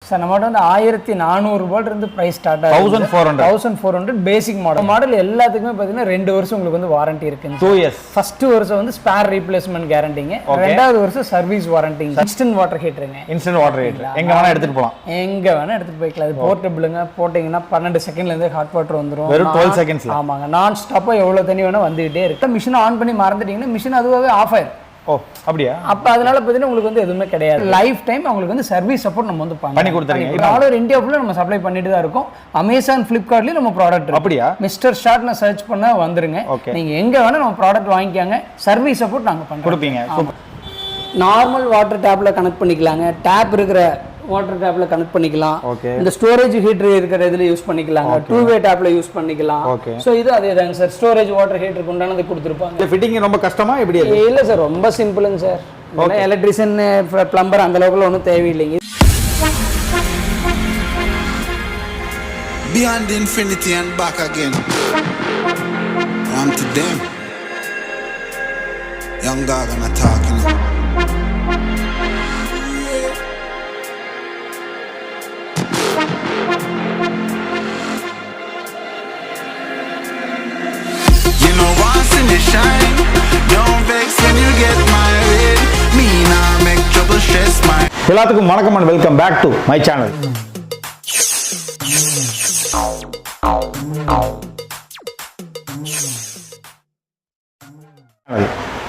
Sir நம்மகிட்ட வந்து 1400 ரூபாயிலிருந்து பிரைஸ் ஸ்டார்ட் ஆகுது. 1400 பேசிக் மாடல் எல்லாத்துக்குமே பார்த்தீங்கன்னா 2 வருஷம் உங்களுக்கு வந்து வாரண்டி இருக்குங்க. 2 இயர்ஸ். ஃபர்ஸ்ட் வருஷம் வந்து ஸ்பேர் ரீப்ளேஸ்மெண்ட் கேரண்டிங்க. ரெண்டாவது வருஷம் சர்வீஸ் வாரண்டிங்க. இன்ஸ்டன்ட் வாட்டர் ஹீட்டருங்க. இன்ஸ்டன்ட் வாட்டர் ஹீட்டர் எங்க வேணா எடுத்துட்டு போலாம். எங்க வேணா எடுத்துட்டு போய்க்கலாம். அது போர்ட்டபிளுங்க. போட்டீங்கன்னா 12 செகண்ட்ல இருந்து ஹாட் வாட்டர் வந்துரும். வெறும் 12 செகண்ட்ஸ்ல. ஆமாங்க. நான் ஸ்டாப்பா எவ்வளவு தண்ணி வேணா வந்துட்டே இருக்கு. மிஷின் ஆன் பண்ணி மறந்துட்டீங்கன்னா மிஷின் அதுவாவே ஆஃப் ஆயிடும். ஓ அப்படியே. அப்ப அதனால பார்த்தீங்கன்னா உங்களுக்கு வந்து எதுவுமே கிடையாது. லைஃப் டைம் உங்களுக்கு வந்து சர்வீஸ் சப்போர்ட் நம்ம வந்து பண்ணி கொடுத்துறீங்க. ஆல் ஓவர் இந்தியா ஃபுல்லா நம்ம சப்ளை பண்ணிட்டு தான் இருக்கோம். அமேசான், ஃபிளிப்கார்ட்லயும் நம்ம ப்ராடக்ட் இருக்கு. அப்படியா? Mr.SHOT ன சர்ச் பண்ணா வந்துருங்க. நீங்க எங்க வேணா நம்ம ப்ராடக்ட் வாங்கிக்கங்க. சர்வீஸ் சப்போர்ட் நாங்க பண்றோம். கொடுப்பீங்க. நார்மல் வாட்டர் டேப்ல கனெக்ட் பண்ணிக்கலாங்க. டேப் இருக்கிற வாட்டர் டேப்ல கனெக்ட் பண்ணிக்கலாம். இந்த ஸ்டோரேஜ் ஹீட்டர் இருக்கிற இதுல யூஸ் பண்ணிக்கலாங்க. 2-வே டேப்ல யூஸ் பண்ணிக்கலாம். சோ இது அதேதாங்க சார். ஸ்டோரேஜ் வாட்டர் ஹீட்டருக்கு உண்டானது கொடுத்துருப்பாங்க. இந்த ஃபிட்டிங் ரொம்ப கஷ்டமா எப்படி? இல்ல சார், ரொம்ப சிம்பிளுங்க சார். எலக்ட்ரிஷியன், பிளம்பர் அந்த அளவுக்கு ஒன்றும் தேவையில்லைங்க. Beyond infinity and back again. To them. Young dog and talking. You know once in the shine, don't vex when you get married. Me nah make trouble stress my. எல்லாத்துக்கும் வணக்கம் and welcome back to my channel.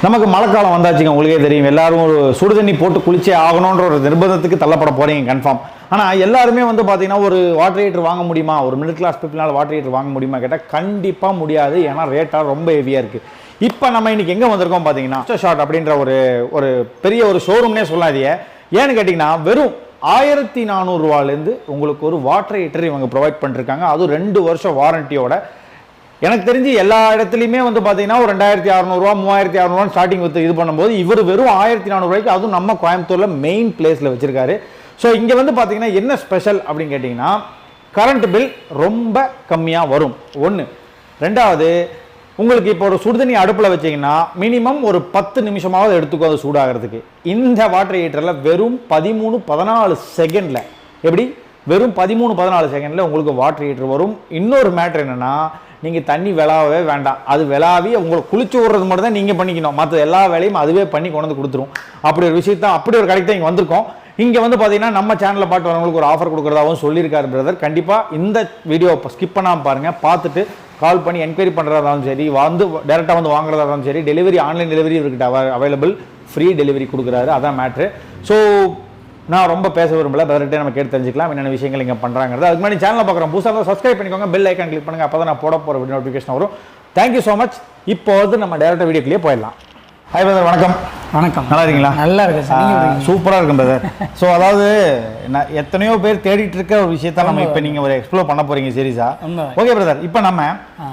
நமக்கு மழைக்காலம் வந்தாச்சுங்க. உங்களுக்கே தெரியும், எல்லாரும் ஒரு சுடு தண்ணி போட்டு குளிச்சே ஆகணுன்ற ஒரு நிர்பந்தத்துக்கு தள்ளப்பட போறீங்க கன்ஃபார்ம். ஆனால் எல்லாருமே வந்து பார்த்தீங்கன்னா ஒரு வாட்டர் ஹீட்டர் வாங்க முடியுமா, ஒரு மிடில் கிளாஸ் பீப்புளால் வாட்டர் ஹீட்டர் வாங்க முடியுமா கேட்டால் கண்டிப்பாக முடியாது. ஏன்னா ரேட்டாக ரொம்ப ஹெவியாக இருக்குது. இப்போ நம்ம இன்னைக்கு எங்கே வந்திருக்கோம் பார்த்தீங்கன்னா Mr.SHOT அப்படின்ற ஒரு பெரிய ஒரு ஷோரூம்னே சொல்லாதீங்க. ஏன்னு கேட்டிங்கன்னா வெறும் 1400 ரூபாயிலேருந்து உங்களுக்கு ஒரு வாட்டர் ஹீட்டர் இவங்க ப்ரொவைட் பண்ணிருக்காங்க. அதுவும் 2 வருஷம் வாரண்டியோட. எனக்கு தெரிஞ்சு எல்லா இடத்துலையுமே வந்து பார்த்தீங்கன்னா ஒரு 2600 ரூபா 3600 ரூபா ஸ்டார்டிங் வித்து இது பண்ணும்போது இவர் வெறும் 1400 ரூபாய்க்கு, அதுவும் நம்ம கோயம்புத்தூரில் மெயின் பிளேஸில் வச்சிருக்காரு. ஸோ இங்கே வந்து பார்த்தீங்கன்னா என்ன ஸ்பெஷல் அப்படின்னு கேட்டிங்கன்னா கரண்ட் பில் ரொம்ப கம்மியாக வரும். ஒன்று. ரெண்டாவது, உங்களுக்கு இப்போ ஒரு சுடுதண்ணி அடுப்பில் வச்சிங்கன்னா மினிமம் ஒரு 10 நிமிஷமாவது எடுத்துக்கும் அது சூடாகிறதுக்கு. இந்த வாட்டர் ஹீட்டரில் வெறும் 13-14 செகண்டில், எப்படி வெறும் 13-14 செகண்டில் உங்களுக்கு வாட்டர் ஹீட்டர் வரும். இன்னொரு மேட்ரு என்னென்னா, நீங்கள் தண்ணி விளாவே வேண்டாம். அது விளாவி உங்களுக்கு குளிச்சு விடுறது மட்டும் தான் நீங்கள் பண்ணிக்கணும். மற்ற எல்லா வேலையும் அதுவே பண்ணி கொண்டு வந்து கொடுத்துரும். அப்படி ஒரு விஷயத்தான், அப்படி ஒரு கடைக்கு தான் இங்கே வந்திருக்கோம். இங்கே வந்து பார்த்தீங்கன்னா நம்ம சேனலில் பார்த்து வரவங்களுக்கு ஒரு ஆஃபர் கொடுக்குறதாகவும் சொல்லியிருக்காரு பிரதர். கண்டிப்பாக இந்த வீடியோ ஸ்கிப் பண்ணாமல் பாருங்கள். பார்த்துட்டு கால் பண்ணி என்கொயரி பண்ணுறதாலும் சரி, வந்து டேரெக்டாக வந்து வாங்குறதா இருந்தாலும் சரி, டெலிவரி ஆன்லைன் டெலிவரி இவர்கிட்ட அவைலபிள், ஃப்ரீ டெலிவரி கொடுக்குறாரு. அதான் மேட்ரு. ஸோ நான் ரொம்ப பேச விரும்பல, பிரதர்கிட்டே நம்ம கேட்டு தெரிஞ்சுக்கலாம் என்னென்ன விஷயங்கள் இங்கே பண்ணுறாங்கிறது. அதுக்கு முன்னாடி சேனலை பார்க்குறோம் புதுசாக சப்ஸ்கிரைப் பண்ணிக்கோங்க, பெல் ஐக்கான் கிளிக் பண்ணுங்கள். அப்போ தான் நான் போட போகிற வீடியோ நோட்டிஃபிகேஷன் வரும். Thank you so much. இப்போ வந்து நம்ம டேரெக்டாக வீடியோக்குள்ளேயே போயிடலாம். ஹாய் பிரதர், வணக்கம். வணக்கம். நல்லா இருக்கீங்களா? நல்லா இருக்கு. சூப்பராக இருக்கும் பிரதர். ஸோ அதாவது நான் எத்தனையோ பேர் தேடிட்டு இருக்க ஒரு விஷயத்த நம்ம இப்போ நீங்கள் ஒரு எக்ஸ்ப்ளோர் பண்ண போறீங்க சீரியஸா. ஓகே பிரதர், இப்போ நம்ம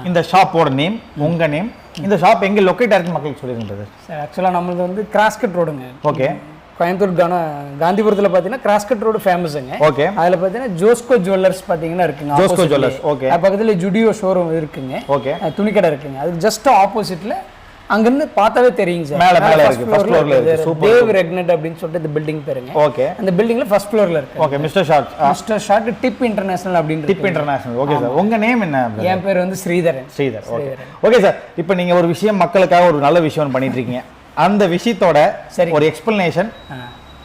இந்த ஷாப்போட நேம், உங்கள் நேம், இந்த ஷாப் எங்கே லொக்கேட் ஆயிருக்கு மக்களுக்கு சொல்லிடுங்க பிரதர். சார் ஆக்சுவலாக நம்மளது வந்து கிராஸ்கட் ரோடுங்க. ஓகே. கோயம்புத்தூர் காந்திபுரத்தில் பார்த்தீங்கன்னா கிராஸ்கட் ரோடு ஃபேமஸுங்க. ஓகே. அதில் பார்த்தீங்கன்னா ஜோஸ்கோ ஜுவல்லர்ஸ் பார்த்தீங்கன்னா இருக்குங்க. ஜோஸ்கோ ஜுவல்லர்ஸ். ஓகே. பக்கத்தில் ஜுடியோ ஷோரூம் இருக்குங்க. ஓகே. துணிக்கடை இருக்குங்க. அது ஜஸ்ட் ஆப்போசிட்ல அங்கிருந்து பார்த்தாவே தெரியுங்க சார். மேல இருக்கு, ஃபர்ஸ்ட் ஃப்ளோர்ல இருக்கு. சூப்பர். தேவ் ரெக்னெட் அப்படினு சொல்லிட்டு இந்த பில்டிங் பேருங்க. ஓகே. அந்த பில்டிங்ல ஃபர்ஸ்ட் ஃப்ளோர்ல இருக்கு. ஓகே. Mr.SHOT டிப் இன்டர்நேஷனல் அப்படினு. டிப் இன்டர்நேஷனல். Okay sir. உங்க நேம் என்ன? என் பேர் வந்து ஸ்ரீதரன். ஓகே. ஓகே சார், இப்போ நீங்க ஒரு விஷயம் மக்களுக்காக ஒரு நல்ல விஷயம் பண்ணிட்டு இருக்கீங்க. அந்த விஷயத்தோட ஒரு எக்ஸ்பிளனேஷன்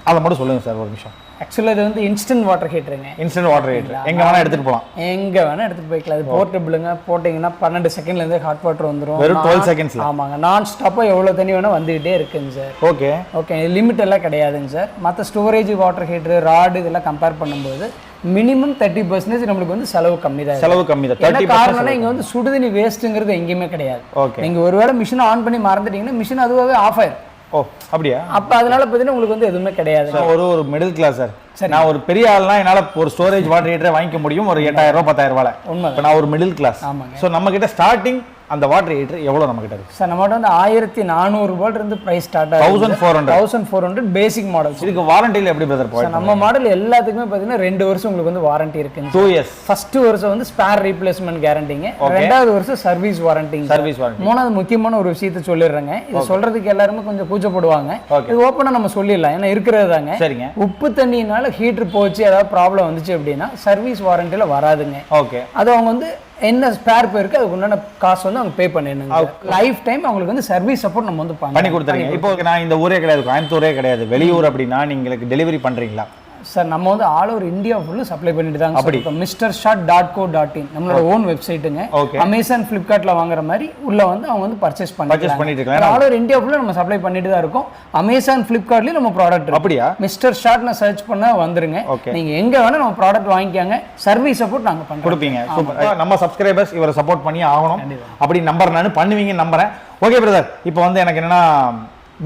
அதை மட்டும் சொல்லுங்க சார் ஒரு நிமிஷம். ஆக்சுவலாக இது வந்து இன்ஸ்டன்ட் வாட்டர் ஹீட்டருங்க. இன்ஸ்டன்ட் வாட்டர் ஹீட்டர் எங்க வேணா எடுத்துட்டு போலாம். எங்க வேணா எடுத்துட்டு போய்க்கலாம். அது போர்ட்டபிளுங்க. போட்டீங்கன்னா 12 செகண்ட்ல இருந்து ஹாட் வாட்டர் வந்துரும். வெறும் 12 செகண்ட்ஸ்ல. ஆமாங்க. நான் ஸ்டாப்பா எவ்வளவு தண்ணி வேணா வந்துகிட்டே இருக்குங்க சார். ஓகே. ஓகே. லிமிட் எல்லாம் கிடையாதுங்க சார். மற்ற ஸ்டோரேஜ் வாட்டர் ஹீட்டர், ராடு இதெல்லாம் கம்பேர் பண்ணும்போது மினிமம் 30% நம்மளுக்கு வந்து செலவு கம்மி தான். செலவு கம்மி தான். 30% காரணம்னா இங்க வந்து சுடுதண்ணி வேஸ்ட்ங்கிறது எங்கேயுமே கிடையாது. ஓகே. நீங்க ஒருவேளை மிஷின் ஆன் பண்ணி மறந்துட்டீங்கன்னா மிஷின் அதுவாவே ஆஃப் ஆயிடும். ஓ அப்படியா? அப்ப அதனால பார்த்தீங்கன்னா உங்களுக்கு வந்து எதுவுமே கிடையாது. ஒரு மிடில் கிளாஸ் சார். நான் ஒரு பெரிய ஆள்னா என்னால ஒரு ஸ்டோரேஜ் வாட்டர் ஹீட்டரை வாங்கிக்க முடியும் ஒரு 8000 ரூபாய் 10000 ரூபாய். உண்மை. இப்போ நான் ஒரு மிடில் கிளாஸ். ஸோ நம்ம கிட்ட ஸ்டார்டிங் அந்த வாட்டர் ஹீட்டர் எவ்வளோ நம்ம கிட்ட இருக்கு சார் நம்மகிட்ட வந்து 1400 ரூபாயிலிருந்து பிரைஸ் ஸ்டார்ட் ஆகுது. 1400 பேசிக் மாடல். இதுக்கு வாரண்டியில் எப்படி பிரதர் போகுது? நம்ம மாடல் எல்லாத்துக்குமே பார்த்தீங்கன்னா 2 வருஷம் உங்களுக்கு வந்து வாரண்டி இருக்குங்க. 2 இயர்ஸ். ஃபர்ஸ்ட் வருஷம் வந்து ஸ்பேர் ரீப்ளேஸ்மெண்ட் கேரண்டிங்க. ரெண்டாவது வருஷம் சர்வீஸ் வாரண்டிங்க. Service warranty. மூணாவது முக்கியமான ஒரு விஷயத்தை சொல்லிடுறேங்க. இது சொல்றதுக்கு எல்லாருமே கொஞ்சம் கூச்சப்படுவாங்க. இது ஓப்பனா நம்ம சொல்லிடலாம், ஏன்னா இருக்கிறது தாங்க. சரிங்க. உப்பு தண்ணினால ஹீட்டர் போச்சு, ஏதாவது ப்ராப்ளம் வந்துச்சு அப்படின்னா சர்வீஸ் வாரண்டியில வராதுங்க. ஓகே. அது அவங்க வந்து என்ன ஸ்பேர் போயிருக்கு அதுக்கு உண்டான காசு வந்து அவங்க பே பண்ணிடணுங்க. லைஃப் டைம் அவங்களுக்கு வந்து சர்வீஸ் சப்போர்ட் நம்ம வந்து பண்ணி கொடுத்துருங்க. இப்போ நான் இந்த ஊரே கிடையாது, கோயம்புத்தூரே கிடையாது, வெளியூர் அப்படின்னா நீங்களுக்கு டெலிவரி பண்றீங்களா? சார் நம்ம வந்து all over India full supply பண்ணிட்டு தாங்க. இப்போ Mr.SHOT.co.in நம்மளோட ஓன் வெப்சைட்டுங்க. அமேசான் ஃப்ளிப்கார்ட்ல வாங்குற மாதிரி உள்ள வந்து அவங்க வந்து பர்ச்சேஸ் பண்ணிட்டு இருக்காங்க. ஆல் ஓவர் இந்தியா ஃபுல்லா நம்ம சப்ளை பண்ணிட்டு தான் இருக்கோம். அமேசான் ஃப்ளிப்கார்ட்லயும் நம்ம ப்ராடக்ட் இருக்கு. அப்படியா? Mr.SHOT சர்ச் பண்ணா வந்துருங்க. நீங்க எங்க வேணா நம்ம ப்ராடக்ட் வாங்கிக்கங்க. சர்வீஸ் சப்போர்ட் நாங்க பண்றோம். கொடுப்பீங்க. சூப்பர். நம்ம சப்ஸ்கிரைபர்ஸ் இவரை சப்போர்ட் பண்ணி ஆகணும் அப்படி நம்பர் நான் பண்ணுவீங்க நம்புறேன். ஓகே பிரதர், இப்போ வந்து எனக்கு என்னன்னா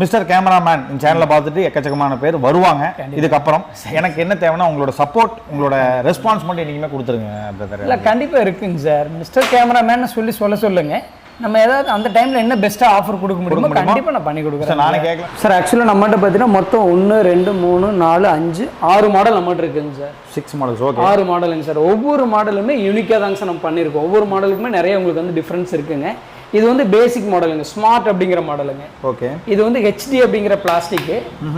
மிஸ்டர் கேமராமேன் இந்த சேனலை பார்த்துட்டு எக்கச்சக்கமான பேர் வருவாங்க. இதுக்கப்புறம் எனக்கு என்ன தேவைன்னா உங்களோட சப்போர்ட், உங்களோட ரெஸ்பான்ஸ் மட்டும் என்னைக்குமே கொடுத்துருங்க பிரதர். இல்லை கண்டிப்பாக இருக்குங்க சார். மிஸ்டர் கேமராமேன் சொல்ல சொல்லுங்க. நம்ம ஏதாவது அந்த டைமில் என்ன பெஸ்ட்டாக ஆஃபர் கொடுக்க முடியுமோ கண்டிப்பாக நான் பண்ணி கொடுக்குறேன். நானே கேட்கலாம் சார். ஆக்சுவலாக நம்மகிட்ட பார்த்தீங்கன்னா மொத்தம் 1 2 3 4 5 6 மாடல் நம்மகிட்ட இருக்குங்க சார். 6 மாடல்ஸ். ஓகே. 6 மாடலுங்க சார். ஒவ்வொரு மாடலுமே யூனிக்காக தாங்க சார் நம்ம பண்ணியிருக்கோம். ஒவ்வொரு மாடலுக்குமே நிறைய உங்களுக்கு வந்து டிஃப்ரென்ஸ் இருக்குங்க. இது வந்து பேசிக் மாடலுங்க, ஸ்மார்ட் அப்படிங்கிற மாடலுங்க. ஓகே. இது வந்து HD அப்படிங்கிற பிளாஸ்டிக்.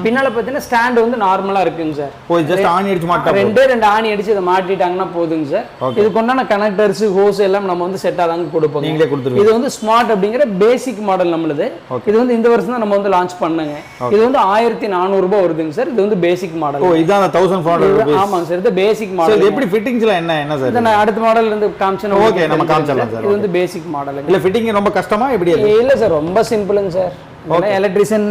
பின்னால பார்த்தீங்கன்னா ஸ்டாண்ட் வந்து நார்மலா இருக்குங்க சார். ஓ, ஜஸ்ட் ஆணி அடிச்சு மாட்டா ரெண்டு ஆணி அடிச்சு இதை மாட்டிட்டாங்கன்னா போதுங்க சார். இதுக்கு உண்டான கனெக்டர்ஸ், ஹோஸ் எல்லாம் நம்ம வந்து செட் ஆதாங்க கொடுப்போம். நீங்களே கொடுத்துருவீங்க. இது வந்து ஸ்மார்ட் அப்படிங்கிற பேசிக் மாடல் நம்மளுது. இது வந்து இந்த வருஷம் தான் நம்ம வந்து லான்ச் பண்ணுங்க. இது வந்து 1400 ரூபாய் வருதுங்க சார். இது வந்து பேசிக் மாடல். ஓ, இதான் 1400. ஆமாங்க சார். இது பேசிக் மாடல். இது எப்படி ஃபிட்டிங்ஸ்ல என்ன சார்? நான் அடுத்த மாடல்ல இருந்து காமிச்சேன். ஓகே, நம்ம காமிச்சலாம் சார். இது வந்து பேசிக் மாடல். இல்ல ஃபிட்டிங் ரொம்ப கஷ்டமா எப்படி? இல்ல சார், ரொம்ப சிம்பிளுங்க சார். எலக்ட்ரிஷியன்,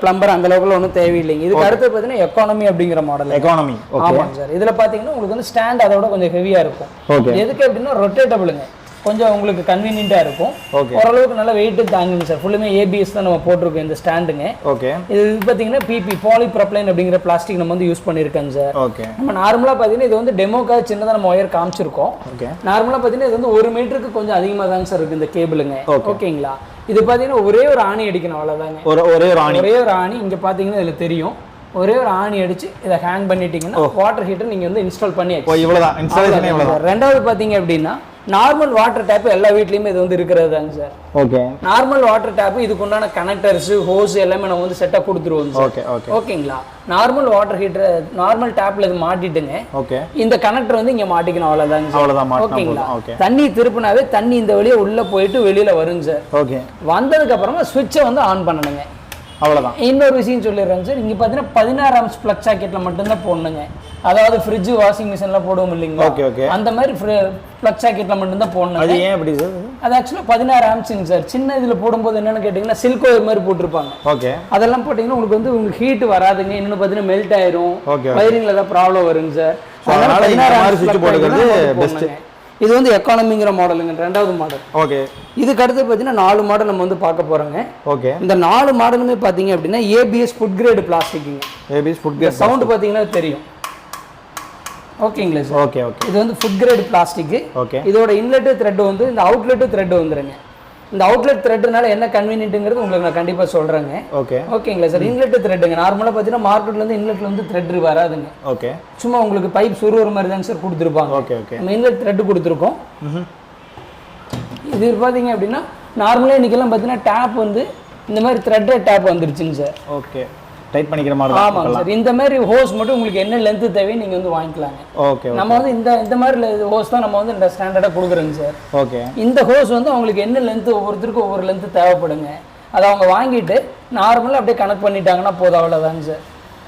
பிளம்பர் அந்த அளவுக்கு ஒன்றும் தேவையில்லைங்க. இதுக்கு அடுத்து பார்த்தீங்கன்னா எக்கானமி அப்படிங்கிற மாடல். எக்கானமி. ஆமாங்க சார். இதுல பாத்தீங்கன்னா உங்களுக்கு வந்து ஸ்டாண்ட் அதோட கொஞ்சம் ஹெவியா இருக்கும். எதுக்கு அப்படின்னா ரொட்டேட்டபிளுங்க, கொஞ்சம் உங்களுக்கு கன்வீனியன்ட்டா இருக்கும். ஓரளவுக்கு நல்ல வெயிட் தாங்குங்க சார். ஃபுல்லுமே ABS தான் நம்ம போட்டிருக்கோம் இந்த ஸ்டாண்டுங்க. ஓகே. இது பார்த்தீங்கன்னா PP பாலிப்ரோப்ளைன் அப்படிங்கிற பிளாஸ்டிக் நம்ம வந்து யூஸ் பண்ணியிருக்கோங்க சார். ஓகே. நம்ம நார்மலாக பார்த்தீங்கன்னா இது வந்து டெமோக்காக சின்னதாக நம்ம ஒயர் காமிச்சிருக்கோம். ஓகே. நார்மலாக பார்த்தீங்கன்னா இது வந்து 1 மீட்டருக்கு கொஞ்சம் அதிகமாக தாங்க சார் இருக்கு இந்த கேபிளுங்க. ஓகேங்களா? இது பார்த்தீங்கன்னா ஒரே ஒரு ஆணி அடிக்கணும், அவ்வளோதாங்க. ஒரே ஒரு ஆணி இங்கே பார்த்தீங்கன்னா இதில் தெரியும். ஒரே ஒரு ஆணி அடிச்சு இதை ஹேங் பண்ணிட்டீங்கன்னா வாட்டர் ஹீட்டர் நீங்கள் வந்து இன்ஸ்டால் பண்ணி. இவ்வளோதான் இன்ஸ்டாலேஷன். இவ்வளோதான். ரெண்டாவது பார்த்தீங்க அப்படின்னா நார்மல் வாட்டர் டேப் எல்லா வீட்லயுமே இது வந்து இருக்கிறது தாங்க sir. Okay. Normal water tape இதுக்கு உண்டான கனெக்டர்ஸ், ஹோஸ் எல்லாமே நம்ம வந்து செட்டா கொடுத்துருவோம் சார். ஓகே. ஓகே. ஓகேங்களா? நார்மல் வாட்டர் ஹீட்டர் நார்மல் டேப்ல இது மாட்டிட்டுங்க. ஓகே. இந்த கனெக்டர் வந்து இங்க மாட்டிக்கணும், அவ்வளவுதாங்க சார். அவ்வளவுதான். ஓகேங்களா? தண்ணி திருப்பினாவே தண்ணி இந்த வழியா உள்ள போயிட்டு வெளியில வருங்க சார். ஓகே. வந்ததுக்கு அப்புறமா சுவிட்சை வந்து ஆன் பண்ணணுங்க. அவ்வளவுதான். இன்னொரு விஷயம் சொல்லிடுறேன் சார். இங்க பாத்தீங்கன்னா 16 amps பிளக் சாக்கெட்ல மட்டும்தான் போடணுங்க. அதாவது ஃப்ரிட்ஜ், வாஷிங் மிஷின்ல போடுவோம் இல்லைங்களா? ஓகே. ஓகே. அந்த மாதிரி பிளக் சாக்கெட்ல மட்டும்தான் போடணும். அது ஏன் அப்படி சார்? அது ஆக்சுவலா 16 amps சார். சின்ன இதுல போடும்போது என்னன்னு கேட்டீங்கன்னா சில்க் ஒயர் மாதிரி போட்டிருப்பாங்க. ஓகே. அதெல்லாம் போட்டீங்கன்னா உங்களுக்கு வந்து உங்களுக்கு ஹீட் வராதுங்க. இன்னொன்னு பாத்தீங்கன்னா மெல்ட் ஆயிரும், வயரிங்ல ஏதாவது ப்ராப்ளம் வருங்க சார். அதனால 16 amps சுவிட்ச் போடுறது பெஸ்ட். இது வந்து எக்கானமிங்கிற மாடலுங்க, ரெண்டாவது மாடல். ஓகே. இதுக்கு அடுத்து பார்த்தீங்கன்னா 4 மாடல் நம்ம வந்து பார்க்க போறோங்க. ஓகே. இந்த 4 மாடலுமே பார்த்தீங்க அப்படின்னா ABS ஃபுட் கிரேட் பிளாஸ்டிக்குங்க. ABS food grade. சவுண்ட் பார்த்தீங்கன்னா தெரியும். ஓகேங்களா சார்? ஓகே. ஓகே. இது வந்து ஃபுட் கிரேட் பிளாஸ்டிக். ஓகே. இதோட இன்லெட் த்ரெட் வந்து இந்த அவுட்லெட் த்ரெட் வந்துருங்க. இந்த அவுட்லெட் த்ரெட்னால என்ன கன்வீனியன்ட்ங்கிறது உங்களுக்கு நான் கண்டிப்பா சொல்றேங்க. ஓகே. ஓகேங்களா சார்? இன்லெட் த்ரெட்ங்க நார்மலா பார்த்தீங்கன்னா மார்க்கெட்ல இருந்து இன்லெட்ல வந்து த்ரெட் வராதுங்க. ஓகே. சும்மா உங்களுக்கு பைப் சுருவற மாதிரி தான் சார் கொடுத்துருப்பாங்க. ஓகே. ஓகே. நம்ம இன்லெட் த்ரெட் கொடுத்துருக்கோம். இது பாத்தீங்க அப்படின்னா நார்மலா இன்னைக்கெல்லாம் பார்த்தீங்கன்னா டேப் வந்து இந்த மாதிரி த்ரெட்டட் டேப் வந்துருச்சுங்க சார். ஓகே. டைட் பண்ணிக்கிற மாதிரி. ஆமாங்க சார். இந்த மாதிரி ஹோஸ் மட்டும் உங்களுக்கு என்ன லென்த் தேவையோ நீங்க வந்து வாங்கிக்கலாங்க. ஓகே. நம்ம வந்து இந்த மாதிரி ஹோஸ் தான் நம்ம வந்து இந்த ஸ்டாண்டர்டா கொடுக்குறோங்க சார். ஓகே. இந்த ஹோஸ் வந்து அவங்களுக்கு என்ன லென்த், ஒவ்வொருத்தருக்கும் ஒவ்வொரு லென்த் தேவைப்படுங்க. அதை அவங்க வாங்கிட்டு நார்மலா அப்படியே கனெக்ட் பண்ணிட்டாங்கன்னா போதும், அவ்வளவுதாங்க சார்.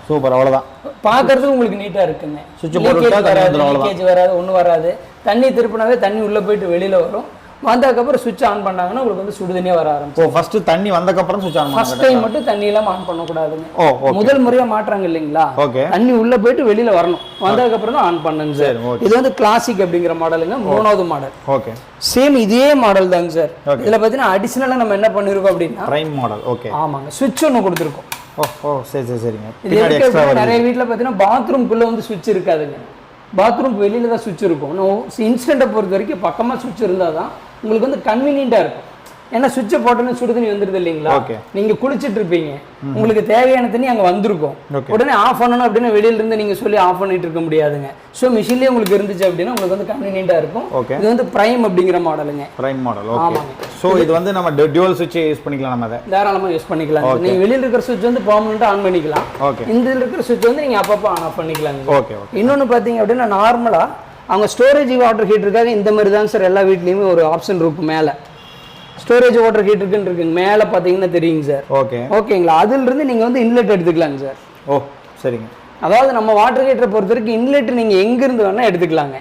சூப்பர். அவ்வளவுதான். பார்க்கறதுக்கு உங்களுக்கு நீட்டா இருக்குங்க. சுவிட்ச் லீக்கேஜ் வராது, ஒன்றும் வராது. தண்ணி திருப்பினாவே தண்ணி உள்ள போயிட்டு வெளியில வரும். வந்ததுக்கப்புறம் சுவிட்ச் ஆன் பண்ணாங்கன்னா உங்களுக்கு வந்து சுடுதண்ணியா வர ஆரம்பிக்கும். ஃபர்ஸ்ட் தண்ணி வந்ததுக்கப்புறம் சுவிட்ச் ஆன் பண்ணணும். ஃபர்ஸ்ட் டைம் மட்டும் தண்ணி எல்லாம் ஆன் பண்ண கூடாதுங்க. முதல் முறையா மாட்றாங்க இல்லைங்களா? தண்ணி உள்ள போயிட்டு வெளியில வரணும். வந்ததுக்கு அப்புறம் தான் ஆன் பண்ணுங்க சார். இது வந்து கிளாசிக் அப்படிங்கிற மாடலுங்க, 3வது மாடல். ஓகே. சேம் இதே மாடல் தாங்க சார். இதுல பாத்தீங்கன்னா அடிஷனலா நம்ம என்ன பண்ணிருக்கோம் அப்படின்னா பிரைம் மாடல். ஓகே. ஆமாங்க. சுவிட்ச் ஒன்னு கொடுத்துருக்கோம். சரி சரிங்க. நிறைய வீட்டுல பாத்தீங்கன்னா பாத்ரூம்குள்ள வந்து சுவிட்ச் இருக்காதுங்க. பாத்ரூம் வெளியில தான் சுவிட்ச் இருக்கும். இன்ஸ்டன்ட்டை பொறுத்த வரைக்கும் பக்கமாக சுவிட்ச் இருந்தால் தான் உங்களுக்கு வந்து கன்வீனியண்ட்டாக இருக்கும். ஏன்னா சுவிட்சை போட்டோன்னு சுடு தண்ணி வந்துருது இல்லைங்களா, நீங்க குளிச்சுட்டு இருப்பீங்க, உங்களுக்கு தேவையான தண்ணி அங்க வந்திருக்கும், உடனே ஆஃப் பண்ணணும் அப்படின்னு வெளியில இருந்து நீங்க சொல்லி ஆஃப் பண்ணிட்டு இருக்க முடியாதுங்க. ஸோ மிஷின்லேயே உங்களுக்கு இருந்துச்சு அப்படின்னா உங்களுக்கு வந்து கன்வீனியன்ட்டா இருக்கும். இது வந்து பிரைம் அப்படிங்கிற மாடலுங்க. Prime model. ஆமாங்க. ஸோ இது வந்து நம்ம டியூவல் சுவிட்ச் யூஸ் பண்ணிக்கலாம், நம்ம அதை தாராளமாக யூஸ் பண்ணிக்கலாம். நீங்க வெளியில இருக்கிற சுவிட்ச் வந்து பெர்மனன்ட்டா ஆன் பண்ணிக்கலாம், இந்த இருக்கிற சுவிட்ச் வந்து நீங்க அப்பப்போ ஆன் ஆஃப் பண்ணிக்கலாம். இன்னொன்னு பாத்தீங்க அப்படின்னா நார்மலா அவங்க ஸ்டோரேஜ் வாட்டர் ஹீட்டருக்காக இந்த மாதிரி தான் சார் எல்லா வீட்லேயுமே ஒரு ஆப்ஷன் இருக்கும். மேலே ஸ்டோரேஜ் வாட்டர் ஹீட்டருக்குன்னு இருக்குங்க, மேலே பார்த்தீங்கன்னா தெரியுங்க சார். ஓகேங்களா, அதிலிருந்து நீங்கள் வந்து இன்லெட் எடுத்துக்கலாங்க சார். ஓ சரிங்க. அதாவது நம்ம வாட்டர் ஹீட்டரை பொறுத்த வரைக்கும் இன்லெட் நீங்கள் எங்கேருந்து வேணால் எடுத்துக்கலாங்க.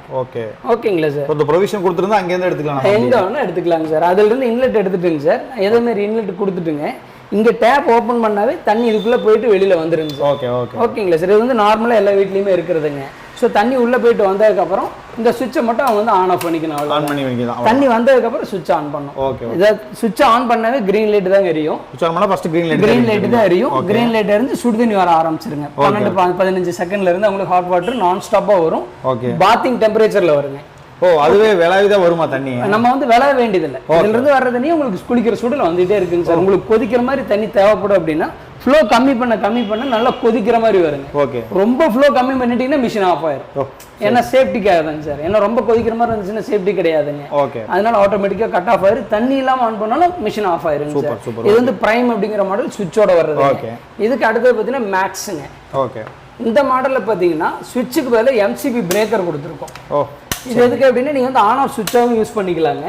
ஓகேங்களா சார். இப்போ ப்ரொவிஷன் கொடுத்துருந்தா அங்கேருந்து எடுத்துக்கலாம், எங்கே வேணால் எடுத்துக்கலாங்க சார். அதிலிருந்து இன்லெட் எடுத்துட்டுங்க சார், எதேமாரி இன்லெட் கொடுத்துட்டுங்க, இங்கே டேப் ஓப்பன் பண்ணாவே தண்ணி இதுக்குள்ளே போயிட்டு வெளியில் வந்துருங்க சார். ஓகேங்களா சார். இது வந்து நார்மலாக எல்லா வீட்லேயுமே இருக்கிறதுங்க. ஸோ தண்ணி உள்ளே போயிட்டு வந்ததுக்கப்புறம் இந்த சுவிட்சை மட்டும் அவங்க வந்து ஆன் ஆஃப் பண்ணிக்கணும். ஆன் பண்ணி வைக்கலாம். தண்ணி வந்ததுக்கப்புறம் சுவிட்ச் ஆன் பண்ணணும். இதை சுவிட்ச் ஆன் பண்ணாவே கிரீன் லைட் தான் எரியும். கிரீன் லைட் தான் எரியும். கிரீன் லைட் இருந்து சுடு தண்ணி வர ஆரம்பிச்சிருங்க. 12-15 செகண்ட்ல இருந்து உங்களுக்கு ஹாட் வாட்டர் நான் ஸ்டாப்பாக வரும். பாத்திங் டெம்பரேச்சரில் வருங்க. ஓ அதுவே விளையாதான் வருமா தண்ணி? நம்ம வந்து விளைய வேண்டியதில்லை, இதுல இருந்து வர்ற தண்ணி உங்களுக்கு குளிக்கிற சூடுல வந்துட்டே இருக்குங்க சார். உங்களுக்கு கொதிக்கிற மாதிரி தண்ணி தேவைப்படும் அப்படின்னா ஃப்ளோ கம்மி பண்ண நல்லா கொதிக்கிற மாதிரி வருங்க. ரொம்ப ஃப்ளோ கம்மி பண்ணிட்டீங்கன்னா மிஷின் ஆஃப் ஆயிரும். ஏன்னா சேஃப்டிக்காக தாங்க சார். ஏன்னா ரொம்ப கொதிக்கிற மாதிரி இருந்துச்சுன்னா சேஃப்டி கிடையாதுங்க. அதனால ஆட்டோமேட்டிக்கா கட் ஆஃப் ஆயிரும். தண்ணி இல்லாம ஆன் பண்ணாலும் மிஷின் ஆஃப் ஆயிருங்க சார். இது வந்து பிரைம் அப்படிங்கிற மாடல் சுவிட்சோட வர்றது. இதுக்கு அடுத்தது பார்த்தீங்கன்னா மேக்ஸுங்க. இந்த மாடல்ல பாத்தீங்கன்னா சுவிட்சுக்கு பதிலாக எம்சிபி பிரேக்கர் கொடுத்துருக்கோம். இது எதுக்கு அப்படின்னா நீங்க வந்து ஆன் ஆஃப் சுவிட்சாகவும் யூஸ் பண்ணிக்கலாங்க.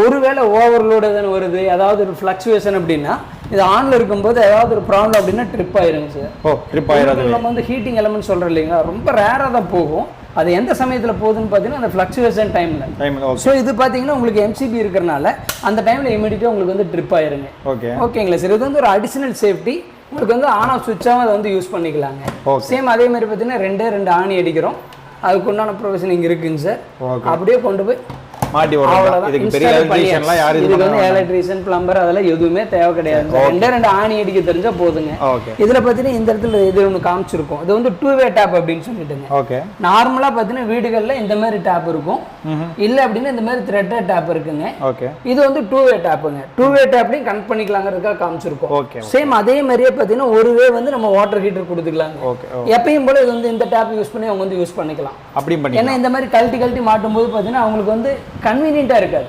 ஒருவேளை ஓவர்லோடு எதனா வருது, அதாவது ஒரு ஃபிளக்சுவேஷன் அப்படின்னா இது ஆன்ல இருக்கும்போது ஏதாவது ஒரு ப்ராப்ளம் அப்படின்னா ட்ரிப் ஆயிருங்க சார். நம்ம வந்து ஹீட்டிங் எலமெண்ட் சொல்றோம் இல்லைங்களா, ரொம்ப ரேரா தான் போகும். அது எந்த சமயத்தில் போகுதுன்னு பார்த்தீங்கன்னா அந்த ஃபிளக்சுவேஷன் டைம்ல. ஸோ இது பார்த்தீங்கன்னா உங்களுக்கு எம்சிபி இருக்கிறனால அந்த டைம்ல இமீடியட்டாக உங்களுக்கு வந்து ட்ரிப் ஆயிருங்க. ஓகேங்களா சார். இது வந்து ஒரு அடிஷனல் சேஃப்டி. உங்களுக்கு வந்து ஆன் ஆஃப் சுவிட்சாகவும் அதை வந்து யூஸ் பண்ணிக்கலாங்க. சேம் அதே மாதிரி பார்த்தீங்கன்னா 2 ஆணி அடிக்கிறோம், அதுக்கு உண்டான ப்ரொவிஷன் இங்கே இருக்குங்க சார். அப்படியே கொண்டு போய் மாட்டி விடுறோம். இதுக்கு பெரிய எலக்ட்ரீஷியன்லாம் யாரு இது வந்து எலக்ட்ரீஷியன் பிளம்பர் அதெல்லாம் எதுவுமே தேவை கிடையாது. 2 ஆணி அடிக்க தெரிஞ்சா போதுங்க. இதுல பாத்தீங்கன்னா இந்த இடத்துல இது ஒன்று காமிச்சிருக்கும், இது வந்து 2-வே டேப் அப்படின்னு சொல்லிட்டுங்க. நார்மலா பாத்தீங்கன்னா வீடுகள்ல இந்த மாதிரி டேப் இருக்கும், இல்ல அப்படின்னா இந்த மாதிரி த்ரெட்டட் டேப் இருக்குங்க. இது வந்து 2-வே டேப்புங்க. 2-வே டேப்லையும் கனெக்ட் பண்ணிக்கலாங்கிறதுக்காக காமிச்சிருக்கும். சேம் அதே மாதிரியே பாத்தீங்கன்னா ஒரு வே வந்து நம்ம வாட்டர் ஹீட்டர் கொடுத்துக்கலாங்க. எப்பயும் போல இது வந்து இந்த டேப் யூஸ் பண்ணி அவங்க வந்து யூஸ் பண்ணிக்கலாம். ஏன்னா இந்த மாதிரி கழட்டி மாட்டும் போது பாத்தீங்கன்னா அவங்களுக்கு வந்து கன்வீனியன்ட்டா இருக்காது.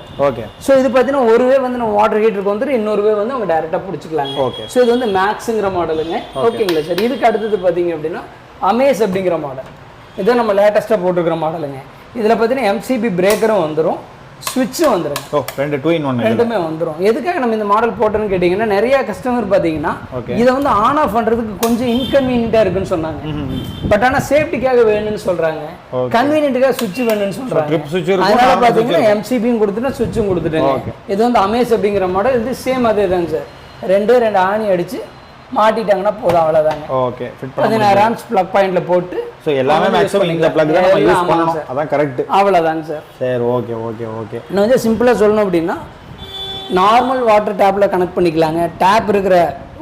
ஸோ இது பார்த்தீங்கன்னா ஒரு வே வந்து நம்ம வாட்டர் ஹீட்டருக்கு வந்துட்டு இன்னொரு வே வந்து அவங்க டைரக்டா பிடிச்சிக்கலாங்க. ஸோ இது வந்து மேக்ஸுங்கிற மாடலுங்க. ஓகேங்களா சார். இதுக்கு அடுத்தது பார்த்தீங்க அப்படின்னா அமேஸ் அப்படிங்கிற மாடல். இதை நம்ம லேட்டஸ்ட்டாக போட்டுருக்கிற மாடலுங்க. இதில் பார்த்தீங்கன்னா எம்சிபி பிரேக்கரும் வந்துடும், ஸ்விட்சும் வந்துடும். ரெண்டுமே வந்துடும். எதுக்காக நம்ம இந்த மாடல் போட்டோன்னு கேட்டிங்கன்னா நிறைய கஸ்டமர் பார்த்தீங்கன்னா இதை வந்து ஆன் ஆஃப் பண்ணுறதுக்கு கொஞ்சம் இன்கன்வீனியன்ட்டாக இருக்குன்னு சொன்னாங்க. பட் ஆனால் சேஃப்டிக்காக வேணும்னு சொல்கிறாங்க, கன்வீனியன்ட்டுக்காக சுவிட்ச் வேணும்னு சொல்கிறாங்க. அதனால பார்த்தீங்கன்னா எம்சிபியும் கொடுத்துட்டேன், சுவிட்சும் கொடுத்துட்டேன். இது வந்து அமேஸ் அப்படிங்கிற மாடல். இது சேம் அதே தாங்க சார். 2 ஆணி அடிச்சு மாட்டிட்டாங்கன்னா போதும், அவ்வளவுதாங்க. ஓகே. 16 ஆம்ஸ் ப்ளக் பாயிண்ட்ல போட்டு சோ எல்லாமே மேக்ஸிமம் இந்த ப்ளக் தான் நம்ம யூஸ் பண்ணனும். அதான் கரெக்ட். அவ்வளவுதாங்க சார். சரி ஓகே. நான் வந்து சிம்பிளா சொல்லணும் அப்படின்னா நார்மல் வாட்டர் டேப்ல கனெக்ட் பண்ணிக்கலாங்க. டேப் இருக்கிற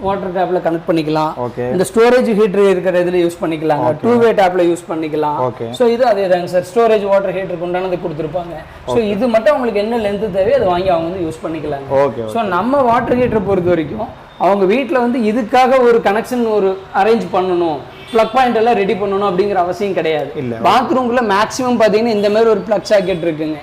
வாட்டர் டேப்ல கனெக்ட் பண்ணிக்கலாம். இந்த ஸ்டோரேஜ் ஹீட்டர் இருக்கிற இதுல யூஸ் பண்ணிக்கலாங்க. 2-வே டேப்ல யூஸ் பண்ணிக்கலாம். சோ இது அதே தாங்க சார். ஸ்டோரேஜ் வாட்டர் ஹீட்டருக்கு உண்டானது கொடுத்துருப்பாங்க. சோ இது மட்டும் உங்களுக்கு என்ன லென்த் தேவையோ அதை வாங்கி அவங்க வந்து யூஸ் பண்ணிக்கலாங்க. சோ நம்ம வாட்டர் ஹீட்டர் பொறுத்த வரைக்கும் அவங்க வீட்டில் வந்து இதுக்காக ஒரு கனெக்ஷன் ஒரு அரேஞ்ச் பண்ணணும், ப்ளக் பாயிண்ட் எல்லாம் ரெடி பண்ணணும் அப்படிங்கிற அவசியம் கிடையாது. பாத்ரூம்குள்ள மேக்ஸிமம் பார்த்தீங்கன்னா இந்த மாதிரி ஒரு ப்ளக் சாக்கெட் இருக்குங்க.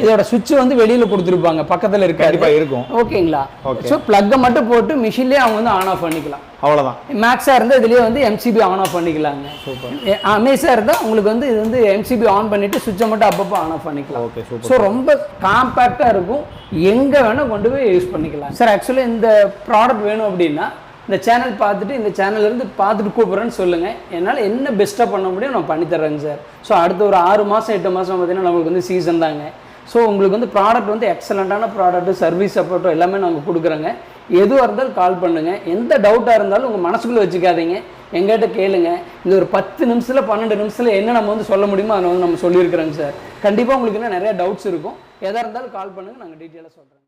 இதோட சுவிட்ச் வந்து வெளியில கொடுத்துருப்பாங்க, பக்கத்துல இருக்கும். ஓகேங்களா. ஸோ பிளக்கை மட்டும் போட்டு மிஷின்லேயே அவங்க வந்து ஆன் ஆஃப் பண்ணிக்கலாம். அவ்வளோதான். மேக்ஸா இருந்தால் இதுலேயே வந்து எம்சிபி ஆன் ஆஃப் பண்ணிக்கலாங்க. அமேஸா இருந்தால் உங்களுக்கு வந்து இது வந்து எம்சிபி ஆன் பண்ணிட்டு சுவிட்சை மட்டும் அப்பப்போ ஆன் ஆஃப் பண்ணிக்கலாம். ஸோ ரொம்ப காம்பேக்டாக இருக்கும், எங்கே வேணால் கொண்டு போய் யூஸ் பண்ணிக்கலாம் சார். ஆக்சுவலி இந்த ப்ராடக்ட் வேணும் அப்படின்னா இந்த சேனல் பார்த்துட்டு இந்த சேனல்லேருந்து பார்த்துட்டு கூப்பிட்றேன்னு சொல்லுங்கள். என்னால் என்ன பெஸ்ட்டாக பண்ண முடியும் நான் பண்ணித்தர்றேங்க சார். ஸோ அடுத்த ஒரு 6 மாதம் 8 மாதம் பார்த்தீங்கன்னா நம்மளுக்கு வந்து சீசன் தாங்க. ஸோ உங்களுக்கு வந்து ப்ராடக்ட் வந்து எக்ஸலண்ட்டான ப்ராடக்ட்டு, சர்வீஸ் சப்போர்ட்டோ எல்லாமே நாங்கள் கொடுக்குறோங்க. எதுவாக இருந்தாலும் கால் பண்ணுங்கள். எந்த டவுட்டாக இருந்தாலும் உங்கள் மனசுக்குள்ளே வச்சுக்காதீங்க, எங்கிட்ட கேளுங்க. இந்த ஒரு 10 நிமிஷத்தில் 12 நிமிஷத்தில் என்ன நம்ம வந்து சொல்ல முடியுமோ அதை வந்து நம்ம சொல்லியிருக்கிறோங்க சார். கண்டிப்பாக உங்களுக்கு இன்னும் நிறையா டவுட்ஸ் இருக்கும். எதாக இருந்தாலும் கால் பண்ணுங்கள், நாங்கள் டீட்டெயிலாக சொல்கிறோம்.